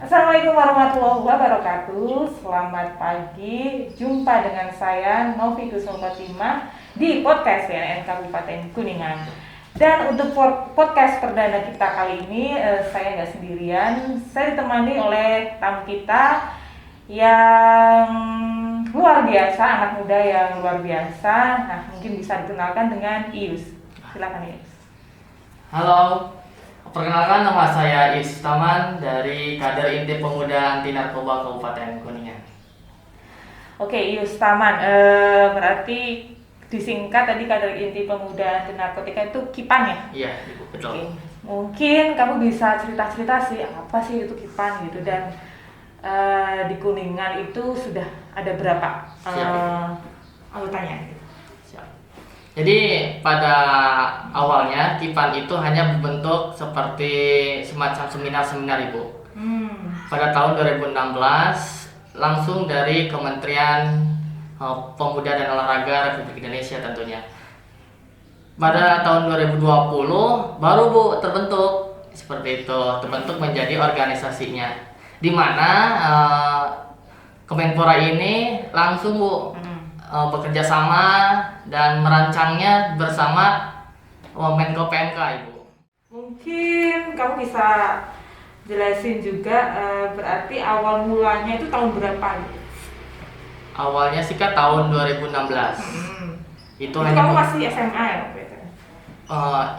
Assalamualaikum warahmatullahi wabarakatuh. Selamat pagi. Jumpa dengan saya Novi Kusuma di podcast CNN Kabupaten Kuningan. Dan untuk podcast perdana kita kali ini, saya nggak sendirian. Saya ditemani oleh tamu kita yang luar biasa, anak muda yang luar biasa. Nah, mungkin bisa dikenalkan dengan Ius. Silakan Ius. Halo, perkenalkan nama saya Ius Taman dari Kader Inti Pemuda Anti Narkoba Kabupaten Kuningan. Oke, Ius Taman, berarti disingkat tadi Kader Inti Pemuda Anti Narkotika itu KIPAN ya? Iya, betul. Oke. Mungkin kamu bisa cerita-cerita sih apa sih itu KIPAN gitu, dan di Kuningan itu sudah ada berapa anggotanya gitu? Jadi pada awalnya KIPAN itu hanya berbentuk seperti semacam seminar-seminar Ibu. Pada tahun 2016 langsung dari Kementerian Pemuda dan Olahraga Republik Indonesia tentunya. Pada tahun 2020 baru Bu terbentuk seperti itu, terbentuk menjadi organisasinya. Di mana Kemenpora ini langsung Bu bekerja sama dan merancangnya bersama Menko PMK Ibu. Mungkin kamu bisa jelasin juga berarti awal mulanya itu tahun berapa gitu? Awalnya sih kan tahun 2016. Itu hanya kamu masih SMA ya waktu itu?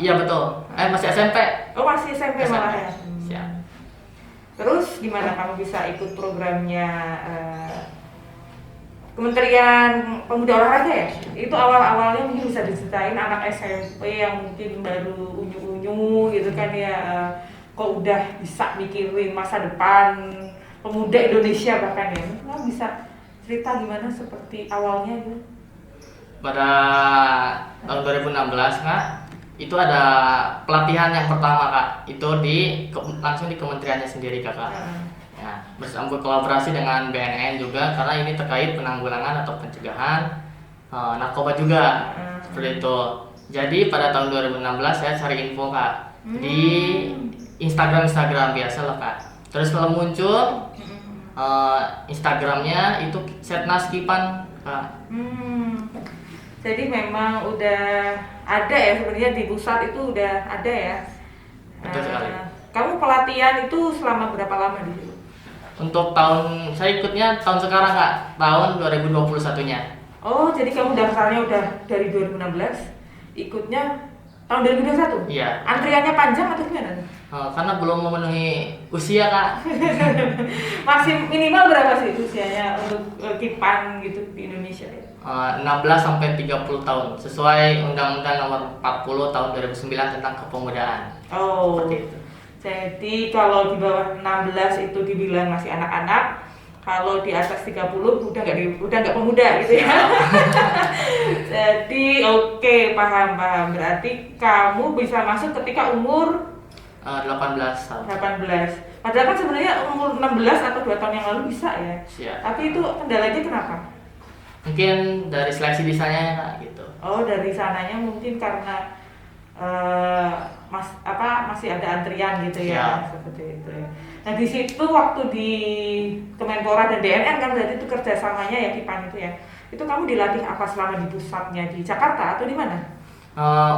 Iya betul. Masih SMP. Oh, masih SMP malah ya. Siap. Terus gimana kamu bisa ikut programnya Kementerian Pemuda Olahraga ya? Itu awal-awalnya mungkin bisa diceritain anak SMP yang mungkin baru unyu-unyu gitu kan ya, kok udah bisa mikirin masa depan pemuda Indonesia bahkan ya. Kamu bisa cerita gimana seperti awalnya gitu? Pada tahun 2016 Kak, itu ada pelatihan yang pertama Kak. Itu langsung di kementeriannya sendiri Kakak. Ya, bersama kolaborasi dengan BNN juga karena ini terkait penanggulangan atau pencegahan narkoba juga seperti itu. Jadi pada tahun 2016 saya cari info Kak di Instagram biasa lah Kak. Terus kalau muncul Instagramnya itu Setnas KIPAN Kak. Jadi memang udah ada ya sebenarnya di pusat itu udah ada ya. Betul sekali. Kamu pelatihan itu selama berapa lama di situ? Untuk saya ikutnya tahun sekarang Kak, tahun 2021-nya. Oh, jadi kamu daftarnya udah dari 2016, ikutnya tahun 2021? Iya. Antriannya panjang atau gimana? Karena belum memenuhi usia Kak. Masih minimal berapa sih usianya untuk KIPAN gitu di Indonesia ya? 16 sampai 30 tahun sesuai Undang-Undang Nomor 40 tahun 2009 tentang kepemudaan. Oh. Seperti itu. Jadi kalau di bawah 16 itu dibilang masih anak-anak, kalau di atas 30 udah nggak pemuda gitu ya. Jadi oke, paham. Berarti kamu bisa masuk ketika umur 18 tahun. 18. Padahal kan sebenarnya umur 16 atau 2 tahun yang lalu bisa ya. Siap. Tapi itu kendalanya kenapa? Mungkin dari seleksi desainnya Kak gitu. Oh, dari sananya mungkin karena masih ada antrian gitu ya, seperti itu ya. Nah di situ waktu di Kemenpora dan BNN kan berarti itu kerjasamanya ya KIPAN itu ya. Itu kamu dilatih apa selama di pusatnya di Jakarta atau di mana?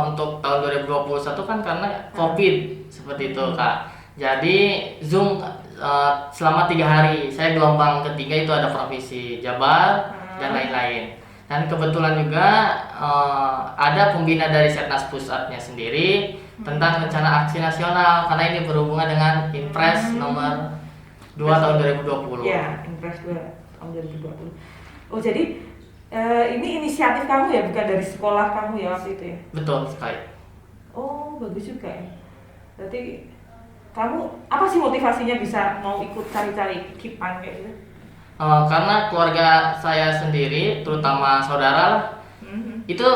Untuk tahun 2021 kan karena COVID seperti itu Kak. Jadi Zoom selama 3 hari. Saya gelombang ketiga itu ada provinsi Jabar dan lain-lain. Dan kebetulan juga ada pembina dari Setnas Pusatnya sendiri tentang rencana aksi nasional karena ini berhubungan dengan Impres nomor 2 tahun 2020. Ya, Impres 2 tahun 2020. Oh, jadi ini inisiatif kamu ya, bukan dari sekolah kamu ya waktu itu ya? Betul sekali. Oh, bagus juga ya. Berarti kamu apa sih motivasinya bisa mau ikut cari-cari KIPAN kayak gitu? Karena keluarga saya sendiri, terutama saudara itu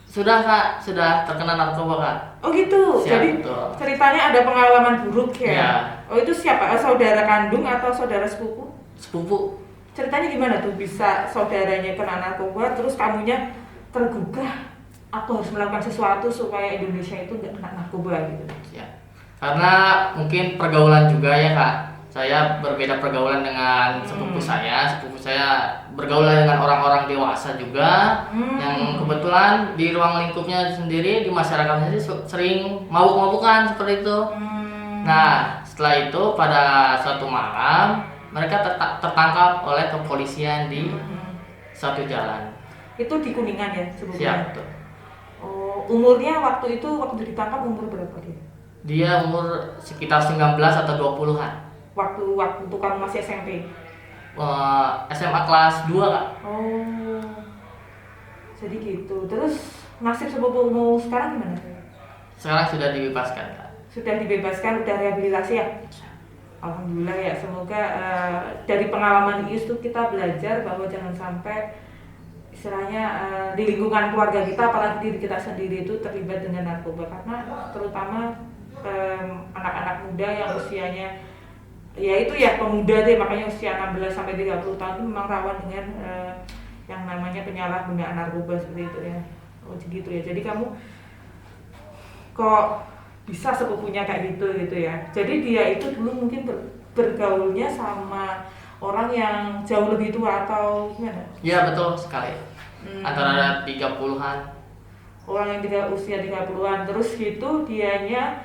sudah terkena narkoba Kak. Oh gitu. Siap, jadi betul. Ceritanya ada pengalaman buruk ya? Ya. Oh, itu siapa? Saudara kandung atau saudara sepupu? Sepupu. Ceritanya gimana tuh bisa saudaranya kena narkoba terus kamunya tergugah, aku harus melakukan sesuatu supaya Indonesia itu nggak kena narkoba gitu? Ya. Karena mungkin pergaulan juga ya Kak. saya berbeda pergaulan dengan sepupu saya. Sepupu saya bergaul dengan orang-orang dewasa juga, yang kebetulan di ruang lingkupnya sendiri di masyarakatnya sering mabuk-mabukan seperti itu. Nah, setelah itu pada suatu malam mereka tertangkap oleh kepolisian di satu jalan. Itu di Kuningan ya sebelumnya? Siap, betul. Oh, umurnya waktu ditangkap umur berapa dia? Dia umur sekitar 19 atau 20-an. Waktu kamu masih SMP? SMA kelas 2, Kak. Oh, jadi gitu. Terus nasib sepupumu sekarang gimana? Sekarang sudah dibebaskan, Kak. Sudah dibebaskan, udah rehabilitasi ya? Alhamdulillah ya. Semoga dari pengalaman Ius tuh kita belajar bahwa jangan sampai istilahnya di lingkungan keluarga kita, apalagi diri kita sendiri itu terlibat dengan narkoba, karena terutama anak-anak muda yang usianya ya itu ya pemuda deh, makanya usia 16 sampai 30 tahun itu memang rawan dengan yang namanya penyalahgunaan narkoba seperti itu ya. Oh gitu ya. Jadi kamu kok bisa sepupunya kayak gitu ya. Jadi dia itu dulu mungkin bergaulnya sama orang yang jauh lebih tua atau gimana? Iya, betul sekali. Antara 30-an. Orang yang usia 30-an. Terus gitu dianya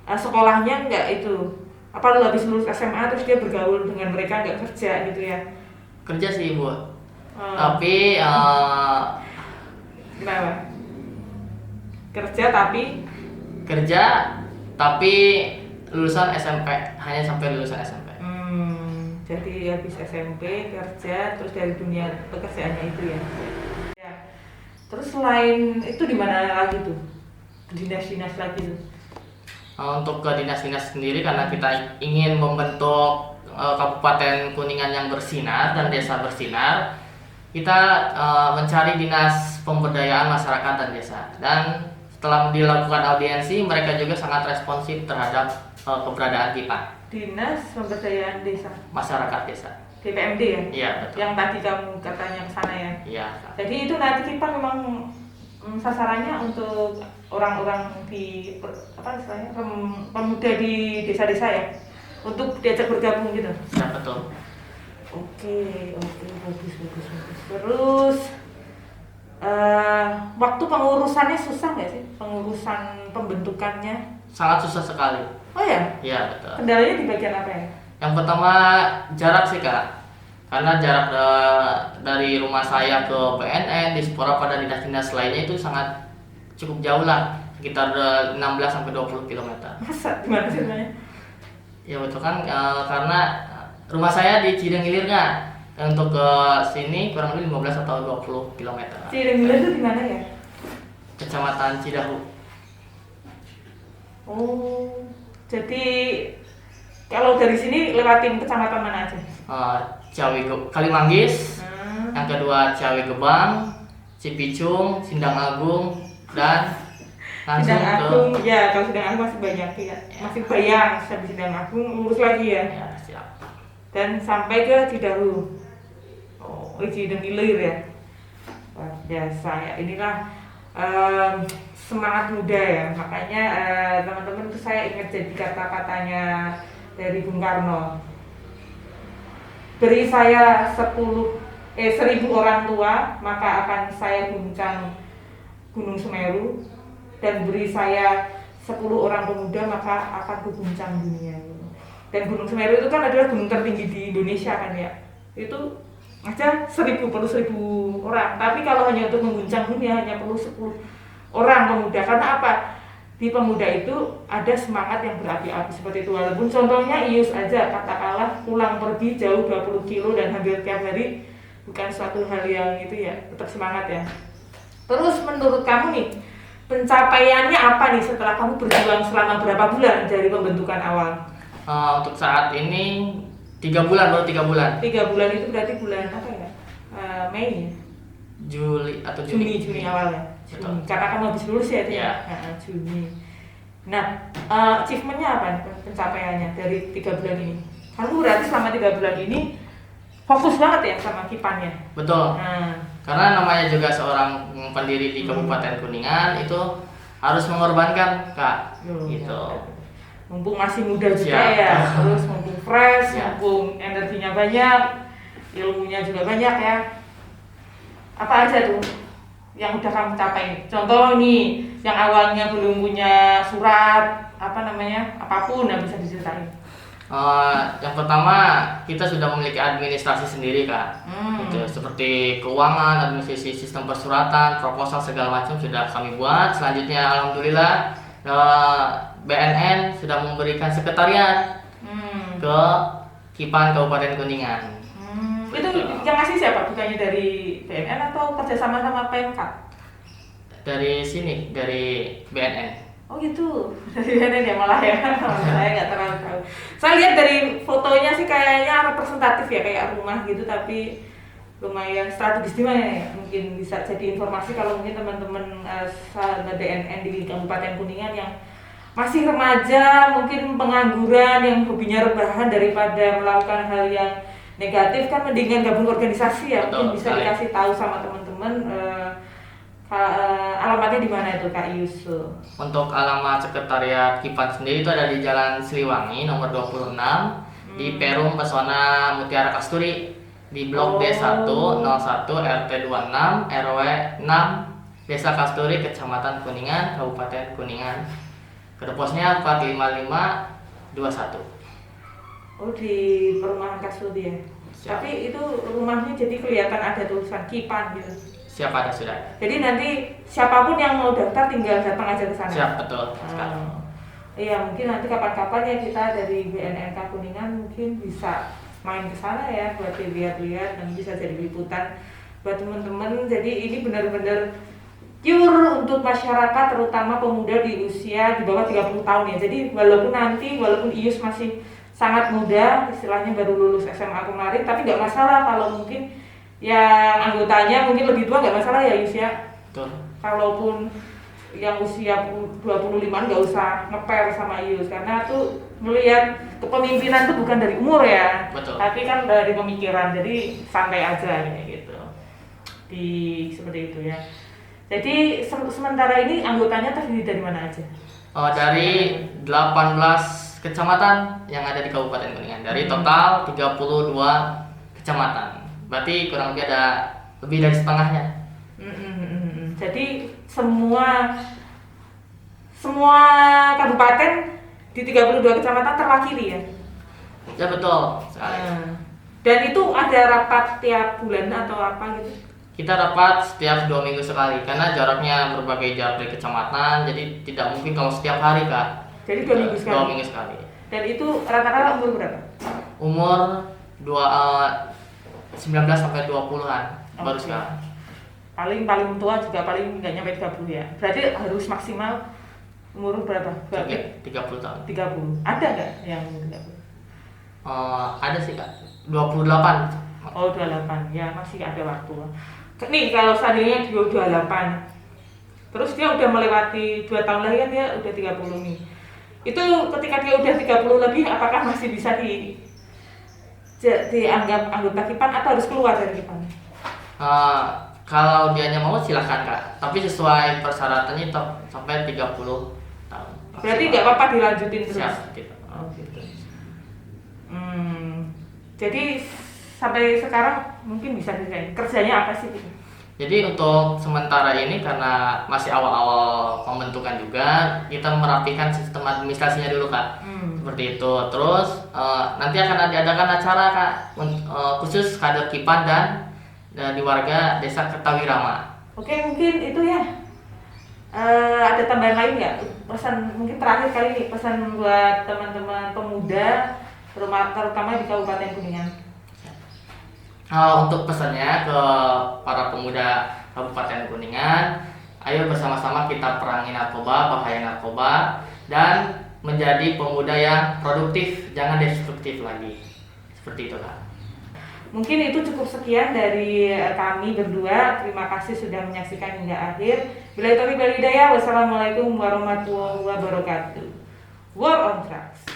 sekolahnya enggak itu. Apa lu habis lulus SMA terus dia bergaul dengan mereka, nggak kerja gitu ya? Kerja sih, Bu. Tapi kenapa? Kerja tapi lulusan SMP, hanya sampai lulusan SMP. Jadi habis SMP kerja, terus dari dunia pekerjaannya itu ya. Ya. Terus selain itu di mana lagi tuh? Dinas-dinas lagi tuh? Untuk ke dinas-dinas sendiri, karena kita ingin membentuk Kabupaten Kuningan yang bersinar dan desa bersinar, kita mencari dinas pemberdayaan masyarakat dan desa. Dan setelah dilakukan audiensi, mereka juga sangat responsif terhadap keberadaan kita. Dinas pemberdayaan desa, masyarakat desa, DPMD ya? Iya, betul. Yang tadi kamu katanya ke sana ya? Iya. Jadi itu nanti kita memang sasarannya untuk orang-orang di apa istilahnya pemuda di desa-desa ya, untuk diajak bergabung gitu. Ya, betul. Oke, bagus. Terus waktu pengurusannya susah nggak sih? Pengurusan pembentukannya? Sangat susah sekali. Oh ya? Iya, betul. Kendalanya di bagian apa ya? Yang pertama jarak sih, Kak. Karena jarak dari rumah saya ke BNN, Dispora pada dinas-dinas lainnya itu sangat cukup jauh lah, sekitar 16 sampai 20 km. Masa? Gimana sih sebenarnya? Ya betul kan, karena rumah saya di Cidengilir, Kak. Untuk ke sini kurang lebih 15 atau 20 km. Cidengilir itu di mana ya? Kecamatan Cidahu. Oh, jadi kalau dari sini lewatin kecamatan mana aja? Kalimanggis, yang kedua Ciawi Gebang, Cipicung, Sindang Agung, dan langsung Sindang Agung, ya kalau Sindang Agung masih banyak ya. Masih bayang, habis Sindang Agung lurus lagi ya. Ya, siap. Dan sampai ke Cidahu. Oh, Cidengilir ya. Wah, biasa ya. Inilah semangat muda ya. Makanya teman-teman itu saya ingat jadi kata-katanya dari Bung Karno. Beri saya 1000 orang tua, maka akan saya guncang Gunung Semeru, dan beri saya 10 orang pemuda, maka akan kuguncang dunia. Dan Gunung Semeru itu kan adalah gunung tertinggi di Indonesia kan ya. Itu aja 1000 orang. Tapi kalau hanya untuk mengguncang dunia hanya perlu 10 orang pemuda. Karena apa? Di pemuda itu ada semangat yang berapi-api seperti itu. Walaupun contohnya Ius aja katakanlah pulang pergi jauh 20 kilo dan hampir tiap hari, bukan suatu hal yang itu ya, tetap semangat ya. Terus menurut kamu nih, pencapaiannya apa nih setelah kamu berjuang selama berapa bulan dari pembentukan awal? Untuk saat ini 3 bulan, baru 3 bulan. 3 bulan itu berarti bulan apa ya? Mei ya? Juli atau Juni. Juni awalnya. Juni. Karena kamu habis lulus ya itu ya? Juni. Nah, achievementnya apa nih, pencapaiannya dari 3 bulan ini? Kamu berarti selama 3 bulan ini fokus banget ya sama Kipannya? Betul. Karena namanya juga seorang pendiri di Kabupaten Kuningan itu harus mengorbankan, Kak. Gitu. Mumpung masih muda juga ya, terus mumpung fresh, Ya. mumpung energinya banyak, ilmunya juga banyak ya. Apa aja tuh yang udah kamu capai? Contoh nih, yang awalnya belum punya surat, apapun, yang bisa diceritain. Yang pertama, kita sudah memiliki administrasi sendiri kak. Gitu, seperti keuangan, administrasi sistem persuratan, proposal segala macam sudah kami buat. Selanjutnya alhamdulillah BNN sudah memberikan sekretariat ke KIPAN Kabupaten Kuningan. Itu yang ngasih siapa? Bukannya dari BNN atau kerjasama sama Pemkab? Dari sini, dari BNN. Oh gitu, dari BNN ya malah ya. Saya nggak terlalu tahu. Saya lihat dari fotonya sih kayaknya representatif ya, kayak rumah gitu, tapi lumayan strategis gimana ya. Mungkin bisa jadi informasi kalau mungkin teman-teman sahabat BNN di Kabupaten Kuningan yang masih remaja, mungkin pengangguran, yang hobinya rebahan daripada melakukan hal yang negatif, kan mendingan gabung organisasi ya. Mungkin bisa dikasih tahu sama teman-teman alamatnya di mana itu Kak Yusuf? Untuk alamat sekretariat KIPAN sendiri itu ada di Jalan Siliwangi nomor 26 di Perum Pesona Mutiara Kasturi di Blok D1 01 RT 26 RW 6 Desa Kasturi Kecamatan Kuningan Kabupaten Kuningan. Kode posnya 45521. Oh, di perumahan Kasturi ya. Siap. Tapi itu rumahnya jadi kelihatan ada tulisan KIPAN gitu. Siap, ada sudah. Jadi nanti siapapun yang mau daftar tinggal datang aja ke sana. Siap, betul sekali. Iya, mungkin nanti kapan-kapan ya kita dari BNNK Kuningan mungkin bisa main ke sana ya buat dilihat-lihat dan bisa jadi liputan buat teman-teman. Jadi ini benar-benar pure untuk masyarakat, terutama pemuda di usia di bawah 30 tahun ya. Jadi walaupun Ius masih sangat muda, istilahnya baru lulus SMA kemarin, tapi nggak masalah kalau mungkin yang anggotanya mungkin lebih tua, nggak masalah ya Ius ya. Betul. Kalaupun yang usia 25 nggak usah ngeper sama Ius, karena tuh melihat kepemimpinan tuh bukan dari umur ya. Betul. Tapi kan dari pemikiran, jadi santai aja ya gitu. Seperti itu ya. Jadi sementara ini anggotanya terdiri dari mana aja? Dari 18 kecamatan yang ada di Kabupaten Kuningan. Dari total 32 kecamatan. Berarti kurang lebih ada lebih dari setengahnya. Jadi semua kabupaten di 32 kecamatan terwakili ya? Ya betul sekali. Dan itu ada rapat tiap bulan atau apa gitu? Kita rapat setiap 2 minggu sekali karena jaraknya berbagai jarak dari kecamatan, jadi tidak mungkin kalau setiap hari kak. Jadi 2 minggu sekali? 2 minggu sekali. Dan itu rata-rata umur berapa? Umur 19 sampai 20-an baru sekarang. Paling tua juga paling nggak nyampe 30 ya. Berarti harus maksimal umur berapa? 30 tahun. 30. Ada nggak yang 30? Ada sih kak. 28. Oh 28. Ya masih ada waktu. Nih kalau seandainya dia 28, terus dia udah melewati 2 tahun lagi kan dia udah 30 nih. Itu ketika dia udah 30 lebih, apakah masih bisa dianggap anggota KIPAN atau harus keluar dari KIPAN? Kalau dianya mau silahkan kak, tapi sesuai persyaratannya sampai 30 tahun. Berarti nggak apa-apa dilanjutin terus? Siap, gitu. Oh gitu. Jadi sampai sekarang mungkin bisa diceritain kerjanya apa sih? Jadi untuk sementara ini karena masih awal-awal pembentukan juga, kita merapikan sistem administrasinya dulu kak. Seperti itu. Terus nanti akan diadakan acara kak khusus kader KIPAN dan di warga Desa Kertawirama. Oke, mungkin itu ya. Ada tambahan lain nggak? Pesan mungkin terakhir kali ini, pesan buat teman-teman pemuda terutama di Kabupaten Kuningan. Untuk pesannya ke para pemuda Kabupaten Kuningan, ayo bersama-sama kita perangi narkoba, bahaya narkoba, dan menjadi pemuda yang produktif, jangan destruktif lagi. Seperti itu kak. Mungkin itu cukup sekian dari kami berdua. Terima kasih sudah menyaksikan hingga akhir. Bila taufiq wal hidayah, wassalamualaikum warahmatullahi wabarakatuh. War on Drugs.